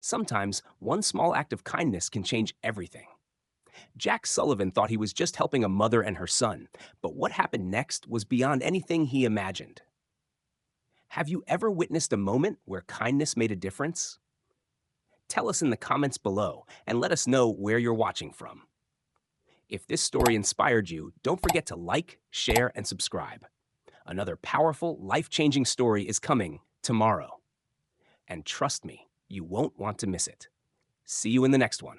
Sometimes one small act of kindness can change everything. Jack Sullivan thought he was just helping a mother and her son, but what happened next was beyond anything he imagined. Have you ever witnessed a moment where kindness made a difference? Tell us in the comments below and let us know where you're watching from. If this story inspired you, don't forget to like, share, and subscribe. Another powerful, life-changing story is coming tomorrow. And trust me, you won't want to miss it. See you in the next one.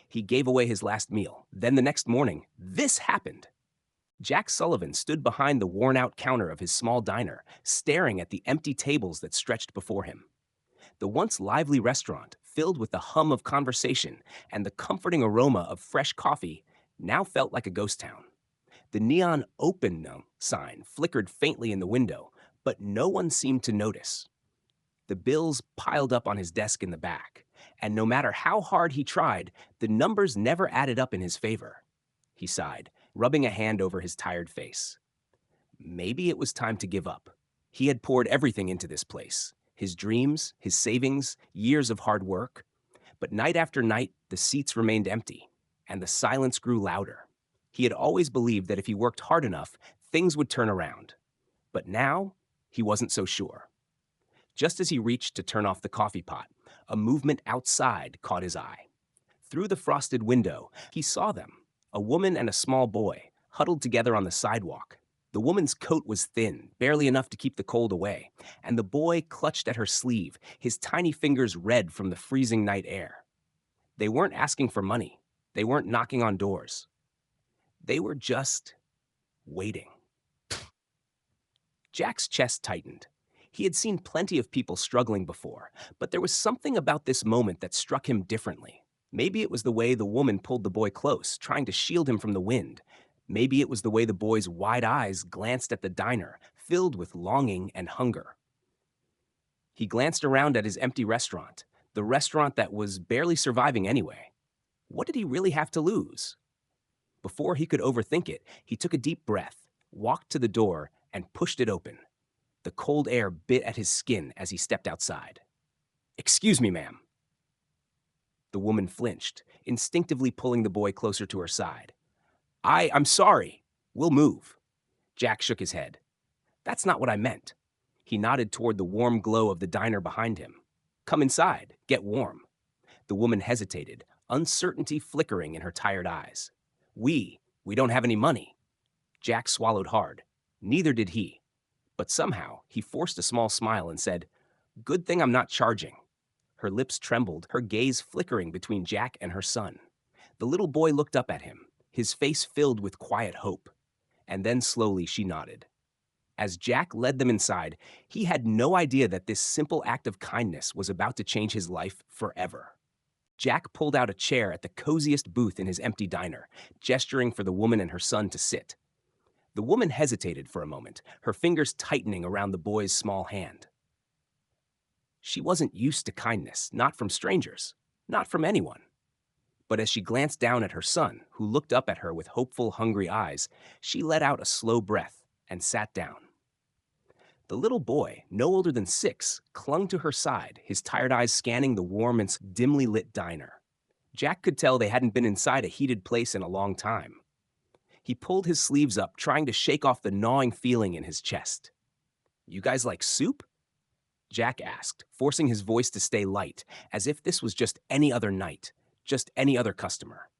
He gave away his last meal. Then the next morning, this happened. Jack Sullivan stood behind the worn-out counter of his small diner, staring at the empty tables that stretched before him. The once lively restaurant, filled with the hum of conversation and the comforting aroma of fresh coffee, now felt like a ghost town. The neon "Open Now" sign flickered faintly in the window, but no one seemed to notice. The bills piled up on his desk in the back, and no matter how hard he tried, the numbers never added up in his favor. He sighed, rubbing a hand over his tired face. Maybe it was time to give up. He had poured everything into this place, his dreams, his savings, years of hard work. But night after night, the seats remained empty, and the silence grew louder. He had always believed that if he worked hard enough, things would turn around. But now, he wasn't so sure. Just as he reached to turn off the coffee pot, a movement outside caught his eye. Through the frosted window, he saw them, a woman and a small boy, huddled together on the sidewalk. The woman's coat was thin, barely enough to keep the cold away, and the boy clutched at her sleeve, his tiny fingers red from the freezing night air. They weren't asking for money. They weren't knocking on doors. They were just waiting. Jack's chest tightened. He had seen plenty of people struggling before, but there was something about this moment that struck him differently. Maybe it was the way the woman pulled the boy close, trying to shield him from the wind. Maybe it was the way the boy's wide eyes glanced at the diner, filled with longing and hunger. He glanced around at his empty restaurant, the restaurant that was barely surviving anyway. What did he really have to lose? Before he could overthink it, he took a deep breath, walked to the door, and pushed it open. The cold air bit at his skin as he stepped outside. "Excuse me, ma'am." The woman flinched, instinctively pulling the boy closer to her side. I'm sorry. We'll move." Jack shook his head. "That's not what I meant." He nodded toward the warm glow of the diner behind him. "Come inside. Get warm." The woman hesitated, uncertainty flickering in her tired eyes. We don't have any money." Jack swallowed hard. Neither did he. But somehow, he forced a small smile and said, "Good thing I'm not charging." Her lips trembled, her gaze flickering between Jack and her son. The little boy looked up at him, his face filled with quiet hope. And then slowly she nodded. As Jack led them inside, he had no idea that this simple act of kindness was about to change his life forever. Jack pulled out a chair at the coziest booth in his empty diner, gesturing for the woman and her son to sit. The woman hesitated for a moment, her fingers tightening around the boy's small hand. She wasn't used to kindness, not from strangers, not from anyone. But as she glanced down at her son, who looked up at her with hopeful, hungry eyes, she let out a slow breath and sat down. The little boy, no older than 6, clung to her side, his tired eyes scanning the warm and dimly lit diner. Jack could tell they hadn't been inside a heated place in a long time. He pulled his sleeves up, trying to shake off the gnawing feeling in his chest. "You guys like soup?" Jack asked, forcing his voice to stay light, as if this was just any other night, just any other customer.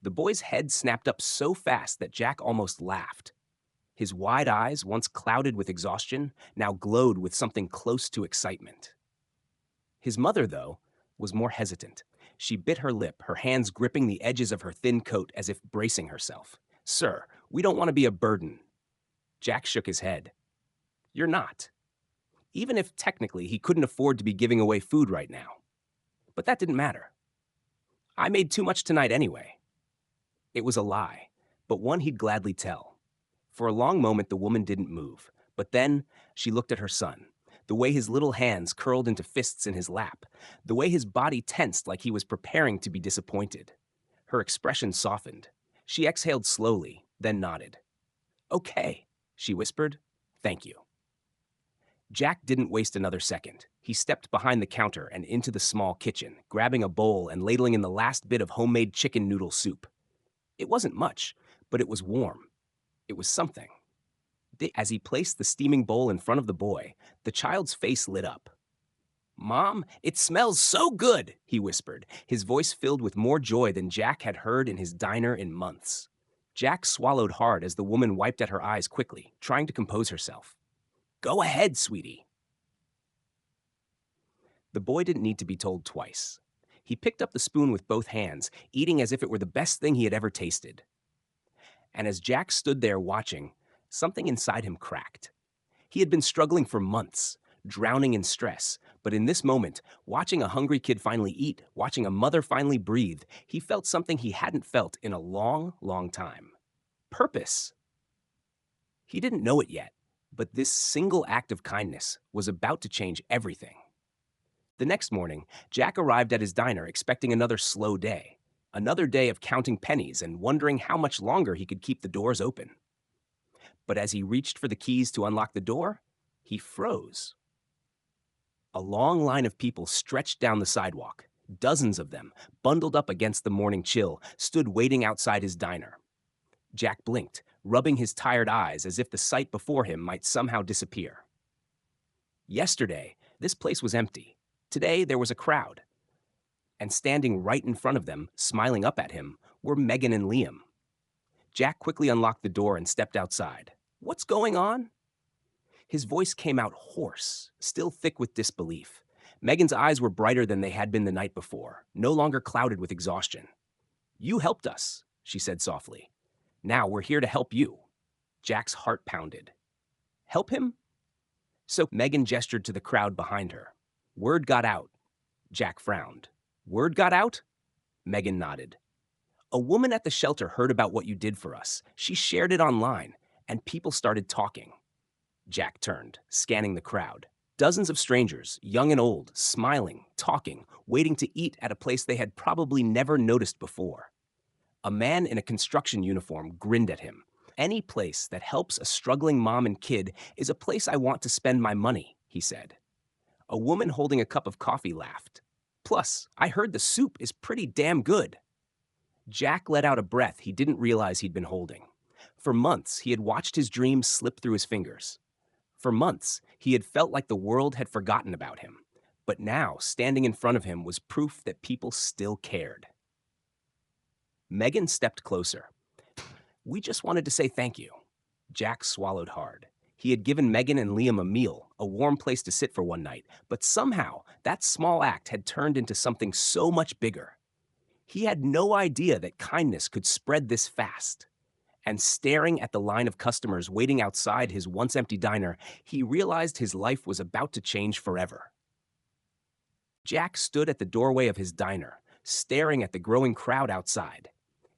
The boy's head snapped up so fast that Jack almost laughed. His wide eyes, once clouded with exhaustion, now glowed with something close to excitement. His mother, though, was more hesitant. She bit her lip, her hands gripping the edges of her thin coat as if bracing herself. "Sir, we don't want to be a burden." Jack shook his head. "You're not." Even if technically he couldn't afford to be giving away food right now. But that didn't matter. "I made too much tonight anyway." It was a lie, but one he'd gladly tell. For a long moment, the woman didn't move, but then she looked at her son, the way his little hands curled into fists in his lap, the way his body tensed like he was preparing to be disappointed. Her expression softened. She exhaled slowly, then nodded. "Okay," she whispered. "Thank you." Jack didn't waste another second. He stepped behind the counter and into the small kitchen, grabbing a bowl and ladling in the last bit of homemade chicken noodle soup. It wasn't much, but it was warm. It was something. As he placed the steaming bowl in front of the boy, the child's face lit up. "Mom, it smells so good," he whispered, his voice filled with more joy than Jack had heard in his diner in months. Jack swallowed hard as the woman wiped at her eyes quickly, trying to compose herself. "Go ahead, sweetie." The boy didn't need to be told twice. He picked up the spoon with both hands, eating as if it were the best thing he had ever tasted. And as Jack stood there watching, something inside him cracked. He had been struggling for months, drowning in stress, but in this moment, watching a hungry kid finally eat, watching a mother finally breathe, he felt something he hadn't felt in a long, long time. Purpose. He didn't know it yet, but this single act of kindness was about to change everything. The next morning, Jack arrived at his diner expecting another slow day, another day of counting pennies and wondering how much longer he could keep the doors open. But as he reached for the keys to unlock the door, he froze. A long line of people stretched down the sidewalk. Dozens of them, bundled up against the morning chill, stood waiting outside his diner. Jack blinked, rubbing his tired eyes as if the sight before him might somehow disappear. Yesterday, this place was empty. Today, there was a crowd. And standing right in front of them, smiling up at him, were Megan and Liam. Jack quickly unlocked the door and stepped outside. "What's going on?" His voice came out hoarse, still thick with disbelief. Megan's eyes were brighter than they had been the night before, no longer clouded with exhaustion. "You helped us," she said softly. "Now we're here to help you." Jack's heart pounded. "Help him?" So Megan gestured to the crowd behind her. "Word got out." Jack frowned. "Word got out?" Megan nodded. "A woman at the shelter heard about what you did for us. She shared it online, and people started talking." Jack turned, scanning the crowd. Dozens of strangers, young and old, smiling, talking, waiting to eat at a place they had probably never noticed before. A man in a construction uniform grinned at him. "Any place that helps a struggling mom and kid is a place I want to spend my money," he said. A woman holding a cup of coffee laughed. "Plus, I heard the soup is pretty damn good." Jack let out a breath he didn't realize he'd been holding. For months, he had watched his dreams slip through his fingers. For months, he had felt like the world had forgotten about him. But now, standing in front of him was proof that people still cared. Megan stepped closer. "We just wanted to say thank you." Jack swallowed hard. He had given Megan and Liam a meal, a warm place to sit for one night, but somehow that small act had turned into something so much bigger. He had no idea that kindness could spread this fast. And staring at the line of customers waiting outside his once empty diner, he realized his life was about to change forever. Jack stood at the doorway of his diner, staring at the growing crowd outside.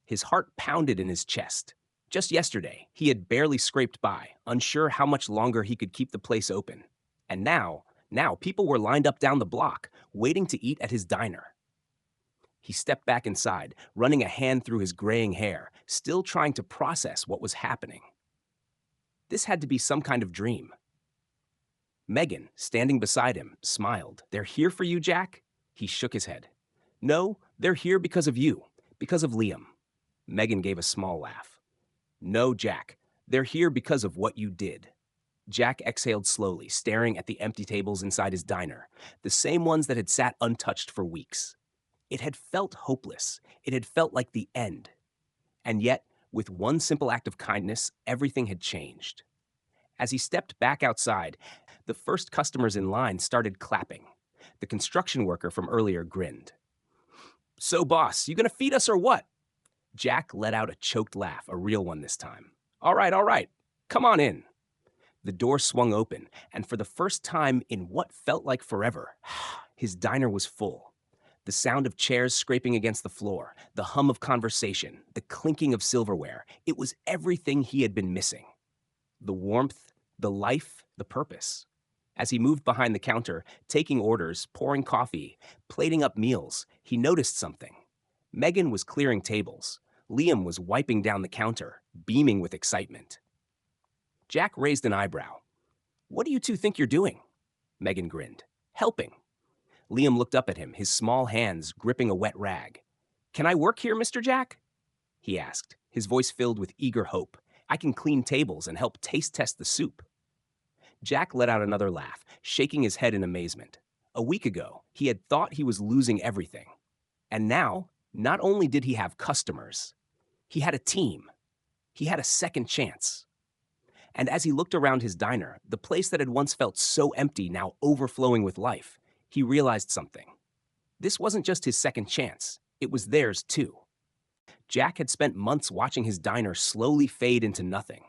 His heart pounded in his chest. Just yesterday, he had barely scraped by, unsure how much longer he could keep the place open. And now people were lined up down the block, waiting to eat at his diner. He stepped back inside, running a hand through his graying hair, still trying to process what was happening. This had to be some kind of dream. Megan, standing beside him, smiled. "They're here for you, Jack?" He shook his head. "No, they're here because of you, because of Liam." Megan gave a small laugh. "No, Jack, they're here because of what you did." Jack exhaled slowly, staring at the empty tables inside his diner, the same ones that had sat untouched for weeks. It had felt hopeless. It had felt like the end. And yet, with one simple act of kindness, everything had changed. As he stepped back outside, the first customers in line started clapping. The construction worker from earlier grinned. "So, boss, you gonna feed us or what?" Jack let out a choked laugh, a real one this time. All right. Come on in." The door swung open, and for the first time in what felt like forever, his diner was full. The sound of chairs scraping against the floor, the hum of conversation, the clinking of silverware. It was everything he had been missing. The warmth, the life, the purpose. As he moved behind the counter, taking orders, pouring coffee, plating up meals, he noticed something. Megan was clearing tables. Liam was wiping down the counter, beaming with excitement. Jack raised an eyebrow. What do you two think you're doing? Megan grinned. Helping. Liam looked up at him, his small hands gripping a wet rag. Can I work here, Mr. Jack? He asked, his voice filled with eager hope. I can clean tables and help taste test the soup. Jack let out another laugh, shaking his head in amazement. A week ago, he had thought he was losing everything. And now, not only did he have customers, he had a team. He had a second chance. And as he looked around his diner, the place that had once felt so empty now overflowing with life, he realized something. This wasn't just his second chance, it was theirs too. Jack had spent months watching his diner slowly fade into nothing.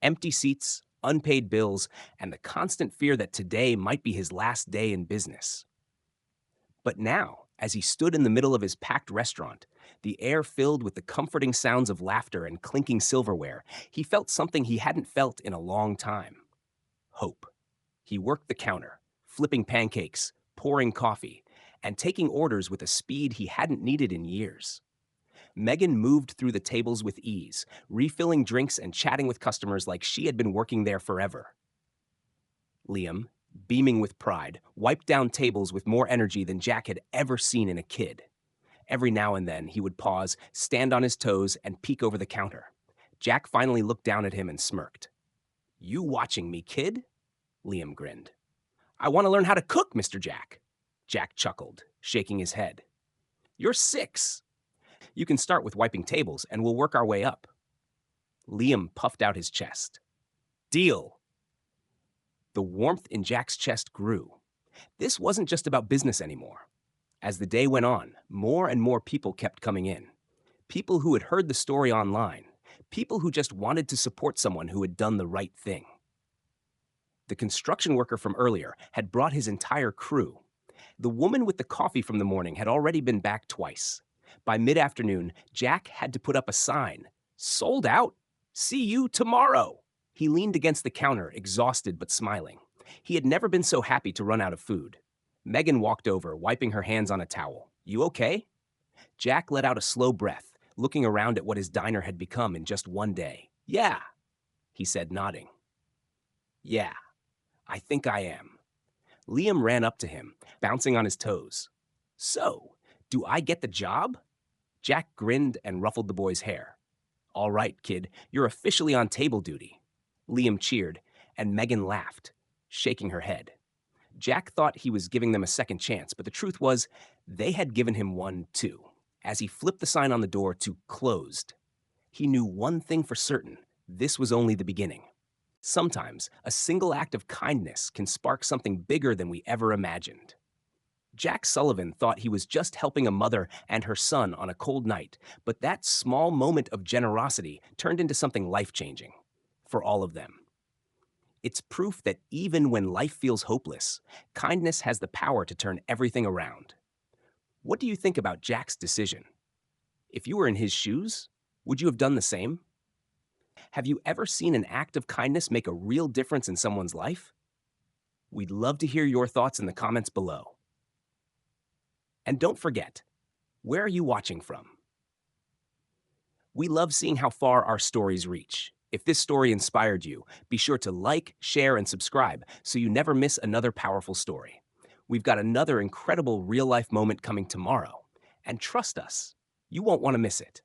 Empty seats, unpaid bills, and the constant fear that today might be his last day in business. But now, as he stood in the middle of his packed restaurant, the air filled with the comforting sounds of laughter and clinking silverware, he felt something he hadn't felt in a long time. Hope. He worked the counter, flipping pancakes, pouring coffee, and taking orders with a speed he hadn't needed in years. Megan moved through the tables with ease, refilling drinks and chatting with customers like she had been working there forever. Liam, beaming with pride, wiped down tables with more energy than Jack had ever seen in a kid. Every now and then, he would pause, stand on his toes, and peek over the counter. Jack finally looked down at him and smirked. You watching me, kid? Liam grinned. I want to learn how to cook, Mr. Jack. Jack chuckled, shaking his head. You're 6. You can start with wiping tables, and we'll work our way up. Liam puffed out his chest. Deal. The warmth in Jack's chest grew. This wasn't just about business anymore. As the day went on, more and more people kept coming in. People who had heard the story online. People who just wanted to support someone who had done the right thing. The construction worker from earlier had brought his entire crew. The woman with the coffee from the morning had already been back twice. By mid-afternoon, Jack had to put up a sign. Sold out. See you tomorrow. He leaned against the counter, exhausted but smiling. He had never been so happy to run out of food. Megan walked over, wiping her hands on a towel. You okay? Jack let out a slow breath, looking around at what his diner had become in just one day. Yeah, he said, nodding. Yeah, I think I am. Liam ran up to him, bouncing on his toes. So, do I get the job? Jack grinned and ruffled the boy's hair. All right, kid, you're officially on table duty. Liam cheered, and Megan laughed, shaking her head. Jack thought he was giving them a second chance, but the truth was, they had given him one too. As he flipped the sign on the door to closed, he knew one thing for certain: this was only the beginning. Sometimes, a single act of kindness can spark something bigger than we ever imagined. Jack Sullivan thought he was just helping a mother and her son on a cold night, but that small moment of generosity turned into something life-changing for all of them. It's proof that even when life feels hopeless, kindness has the power to turn everything around. What do you think about Jack's decision? If you were in his shoes, would you have done the same? Have you ever seen an act of kindness make a real difference in someone's life? We'd love to hear your thoughts in the comments below. And don't forget, where are you watching from? We love seeing how far our stories reach. If this story inspired you, be sure to like, share, and subscribe so you never miss another powerful story. We've got another incredible real-life moment coming tomorrow. And trust us, you won't want to miss it.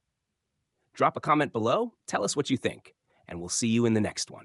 Drop a comment below, tell us what you think, and we'll see you in the next one.